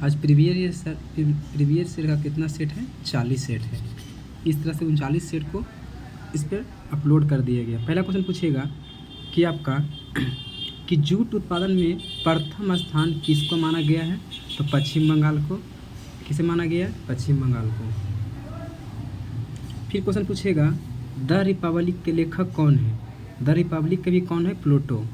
आज previous year का कितना सेट है, 40 सेट है। इस तरह से 39 सेट को इस पर अपलोड कर दिया गया। पहला क्वेश्चन पूछेगा कि आपका कि जूट उत्पादन में प्रथम स्थान किसको माना गया है, तो पश्चिम बंगाल को। किसे माना गया है, पश्चिम बंगाल को। फिर क्वेश्चन पूछेगा द रिपब्लिक के लेखक कौन है। द रिपब्लिक के भी कौन है, प्लूटो।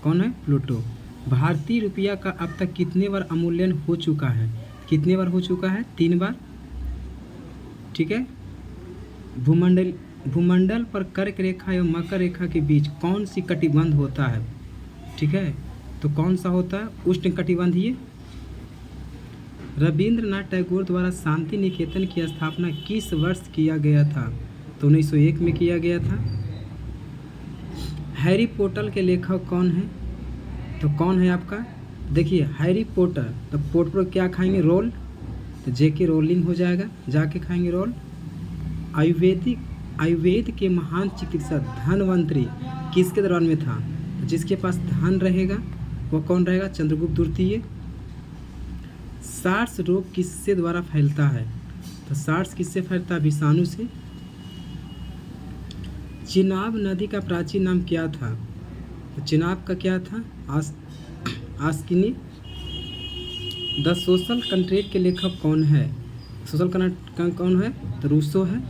कौन है, प्लूटो। भारतीय रुपया का अब तक कितने बार अवमूल्यन हो चुका है, कितने बार हो चुका है, 3 बार। ठीक है। भूमंडल पर कर्क रेखा एवं मकर रेखा के बीच कौन सी कटिबंध होता है, ठीक है, तो कौन सा होता है, उष्ण कटिबंधीय। रविंद्रनाथ टैगोर द्वारा शांति निकेतन की स्थापना किस वर्ष किया गया था, तो 1901 में किया गया था। हैरी पॉटर के लेखक कौन है, तो कौन है आपका, देखिए हैरी पॉटर, तो पॉटर क्या खाएंगे, रोल, तो जेके रोलिंग हो जाएगा, जाके खाएंगे रोल। आयुर्वेद के महान चिकित्सक धनवंतरी किसके दौरान में था, तो जिसके पास धन रहेगा वो कौन रहेगा, चंद्रगुप्त द्वितीय। सार्स रोग किससे द्वारा फैलता है, तो सार्स किससे फैलता है, विषाणु से। चिनाब नदी का प्राचीन नाम क्या था, तो चिनाब का क्या था, आस्किनी। द सोशल कंट्रेक्ट के लेखक कौन है, सोशल कंट्रैक्ट कौन है, तो रूसो है।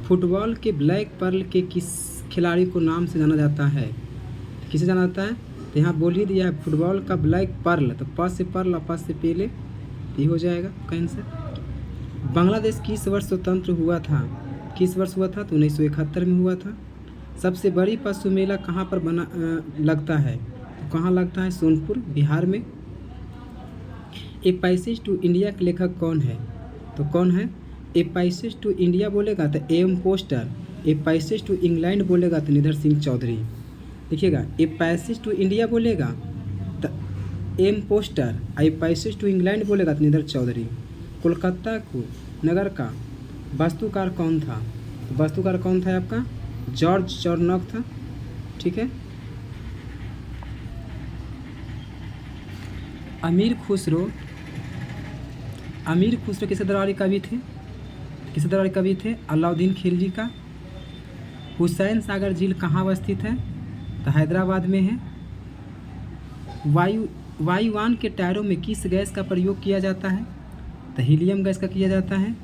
फुटबॉल के ब्लैक पर्ल के किस खिलाड़ी को नाम से जाना जाता है, किसे जाना जाता है, तो यहाँ बोल ही दिया है फुटबॉल का ब्लैक पर्ल, तो प से पर्ल और प से पेले, ये हो जाएगा कैंसर। बांग्लादेश किस वर्ष स्वतंत्र हुआ था, किस वर्ष हुआ था, तो 1971 में हुआ था। सबसे बड़ी पशु मेला कहाँ पर लगता है, तो कहाँ लगता है, सोनपुर, बिहार में। ए पैसेज टू इंडिया के लेखक कौन है, तो कौन है, ए पैसेज टू इंडिया बोलेगा तो impostor, a passage to England बोलेगा तो निधर सिंह चौधरी। देखिएगा, ए पैसेज टू इंडिया बोलेगा तो impostor, a passage to England बोलेगा तो निधर चौधरी। कोलकाता को नगर का वास्तुकार कौन था, तो वास्तुकार कौन था आपका, जॉर्ज चॉर्नॉक था। ठीक है। अमीर खुसरो किसके दरबारी कवि थे, किसके दरबारी कवि थे, अलाउद्दीन खिलजी का। हुसैन सागर झील कहाँ अवस्थित है, तो हैदराबाद में है। वायुयान के टायरों में किस गैस का प्रयोग किया जाता है, तो हीलियम गैस का किया जाता है।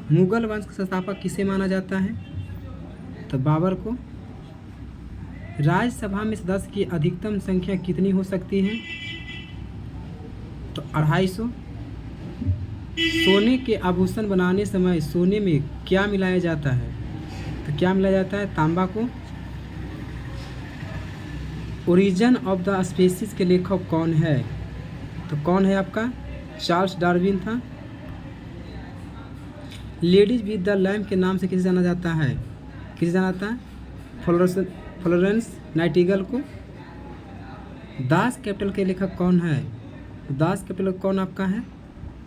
मुगल वंश का संस्थापक किसे माना जाता है, तो बाबर को। राज्यसभा में सदस्य की अधिकतम संख्या कितनी हो सकती है, तो 250। सोने के आभूषण बनाने समय सोने में क्या मिलाया जाता है, तो क्या मिलाया जाता है, तांबा को। ओरिजिन ऑफ द स्पीसीज के लेखक कौन है, तो कौन है आपका, चार्ल्स डार्विन था। लेडीज विद द लैम्प के नाम से किसे जाना जाता है, किसे जाना जाता है, फ्लोरेंस नाइटिंगेल को। दास कैपिटल के लेखक कौन है, दास कैपिटल कौन आपका है,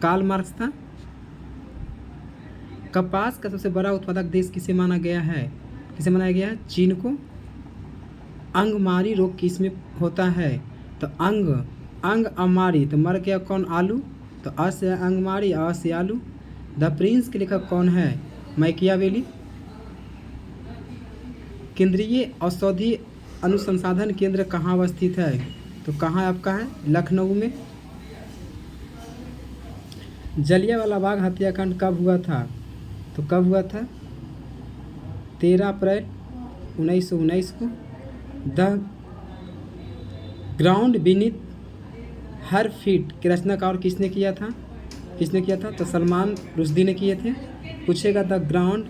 कार्ल मार्क्स था। कपास का सबसे बड़ा उत्पादक देश किसे माना गया है, किसे माना गया है, चीन को। अंगमारी रोग किस में होता है, तो अंग अमारी, तो मर गया कौन, आलू, तो अ से अंगमारी, अ से आलू। द प्रिंस के लेखक कौन है, मैकियावेली। केंद्रीय औषधि अनुसंधान केंद्र कहाँ अवस्थित है, तो कहाँ आपका है, लखनऊ में। जलियांवाला बाग हत्याकांड कब हुआ था, तो कब हुआ था, 13 अप्रैल 1919 को। The ground beneath her feet की रचनाकार किसने किया था, किसने किया था, तो सलमान रुश्दी ने किए थे। पूछेगा the ground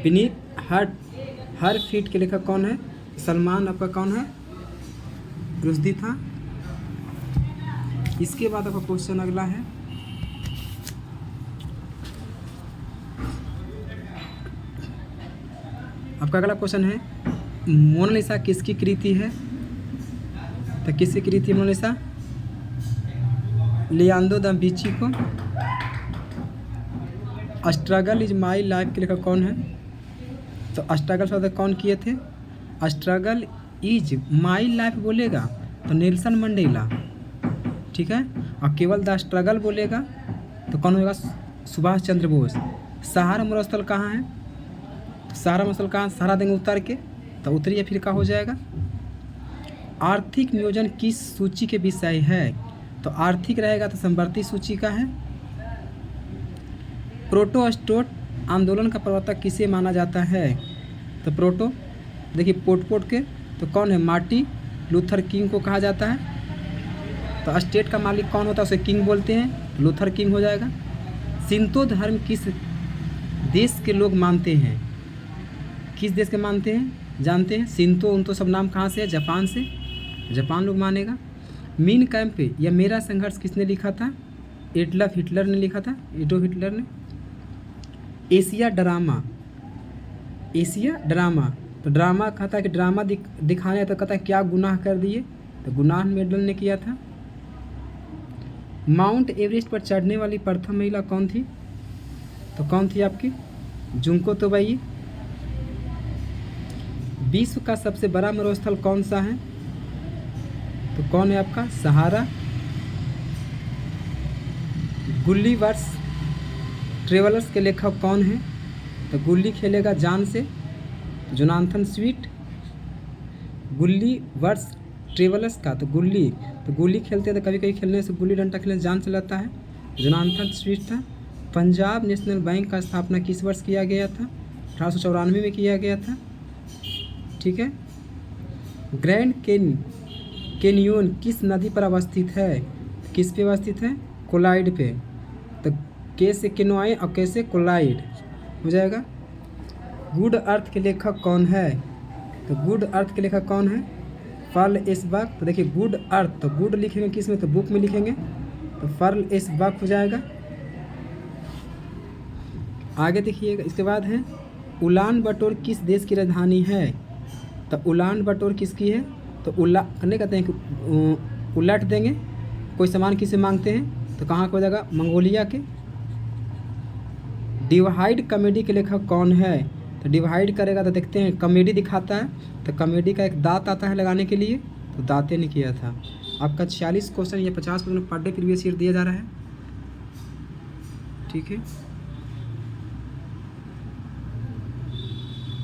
beneath her feet के लेखक कौन है, सलमान आपका कौन है, रुश्दी था। इसके बाद आपका क्वेश्चन अगला है, आपका अगला क्वेश्चन है मोनालिसा किसकी कृति है, तो किसकी कृति है मोनालिसा, लियोनार्डो दा विंची को। स्ट्रगल इज माई लाइफ के लेखक कौन है, तो स्ट्रगल शब्द कौन किए थे, स्ट्रगल इज माई लाइफ बोलेगा तो नेल्सन मंडेला, ठीक है। और केवल द स्ट्रगल बोलेगा तो कौन होगा, सुभाष चंद्र बोस। सहारा मरुस्थल कहाँ है, तो सहारा मरुस्थल कहाँ, सहारा देंगे उत्तर के, तो उत्तरी अफ्रीका हो जाएगा। आर्थिक नियोजन किस सूची के विषय है, तो आर्थिक रहेगा तो समवर्ती सूची का है। प्रोटोस्टोट आंदोलन का प्रवर्तक किसे माना जाता है, तो प्रोटो देखिए पोट के तो कौन है, मार्टिन लूथर किंग को कहा जाता है। तो स्टेट का मालिक कौन होता है, उसे किंग बोलते हैं, लूथर किंग हो जाएगा। शिंतो धर्म किस देश के लोग मानते हैं, किस देश के मानते हैं जानते हैं, शिंतो उनको सब नाम कहाँ से है, जापान से, जापान लोग मानेगा। मीन कैंप या मेरा संघर्ष किसने लिखा था, एडल्फ हिटलर ने लिखा था, एडोल्फ हिटलर ने। एशिया ड्रामा, एशिया ड्रामा तो ड्रामा कहता है कि ड्रामा दिखाने, तो कहता है क्या गुनाह कर दिए, तो गुनाह मेडल ने किया था। माउंट एवरेस्ट पर चढ़ने वाली प्रथम महिला कौन थी, तो कौन थी आपकी, जुंको तोबई। विश्व का सबसे बड़ा मरुस्थल कौन सा है, तो कौन है आपका, सहारा। गुल्लीवर्स ट्रेवलर्स के लेखक कौन है, तो गुल्ली खेलेगा जान से, जोनाथन स्विफ्ट। गुल्लीवर्स ट्रेवलर्स का तो गुल्ली खेलते हैं, तो कभी कभी खेलने से गुल्ली डंडा खेलने से जान चलाता है, जोनाथन स्विफ्ट था। पंजाब नेशनल बैंक का स्थापना किस वर्ष किया गया था, 1894 में किया गया था, ठीक है। ग्रैंड कैनियन किस नदी पर अवस्थित है, किस पे अवस्थित है, कोलाइड पे, तो के से केनोए और के से कोलाइड हो जाएगा। गुड अर्थ के लेखक कौन है, तो गुड अर्थ के लेखक कौन है, फर्ल एस बक। तो देखिए गुड अर्थ, तो गुड लिखेंगे किस में, तो बुक में लिखेंगे, तो फर्ल एस बक हो जाएगा। आगे देखिएगा, इसके बाद है उलान बटोर किस देश की राजधानी है, तो उलान बटोर किसकी है, तो करने कहते हैं कि उलट देंगे, कोई सामान किसे मांगते हैं, तो कहाँ को हो जाएगा, मंगोलिया के। डिवाइड कॉमेडी के लेखक कौन है, तो डिवाइड करेगा तो देखते हैं कॉमेडी दिखाता है, तो कॉमेडी का एक दांत आता है लगाने के लिए, तो दांते ने किया था। आपका 46 क्वेश्चन या 50 question per day previous year दिया जा रहा है, ठीक है।